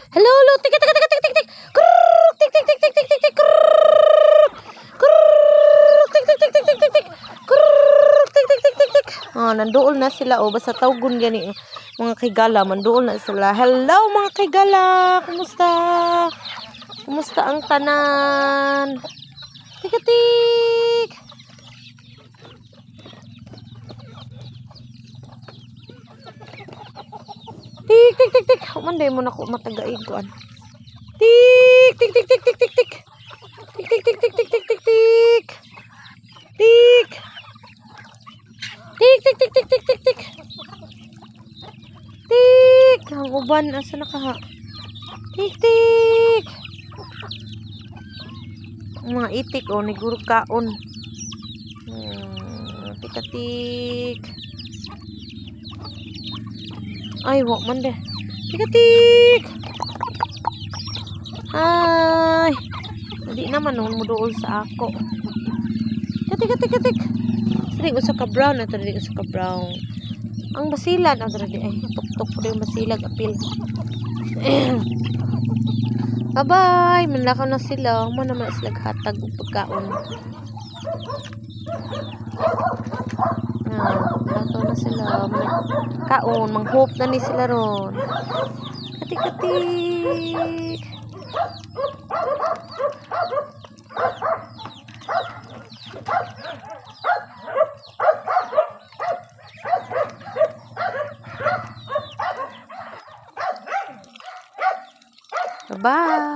Hello, hello. Tik, tik, tik, tik, tik, tik. Krrrr, tik, tik, tik, tik, tik, tik, tik. Krrrr, krrrr, tik, tik, tik, tik, tik, tik, tik. Krrrr, tik, tik, tik, tik, tik. Nandool na sila. Basta tawgon gani mga kaygala. Mandool na sila. Hello, mga kaygala. Kumusta? Kumusta ang tanan? Tik, tik. Tik, tik, tik, tik. Manday mo na ko matagaig ko. Tik, tik, tik, tik, tik, tik, tik. Tik, tik, tik, tik, tik, tik, tik, tik. Tik. Tik, tik, tik, tik, tik, tik, tik. Tik. Ang uban, asa na ka ha? Tik, tik. Ang mga itik, niguro kaon. Tik, ay, wak man de. Tik. Ay. Hindi naman mo dool sa ako. Tik. Sari ko sa ka-brown. Ito rin ko sa ka-brown. Ang basilan. Ito rin. Ay, tuk-tuk po yung basilag. Apil. Bye-bye. Manlakaw na sila. Mo naman sila hatag ng pagkaon. Manlakaw na sila. Kaon. Manghop na ni sila ron. Katik.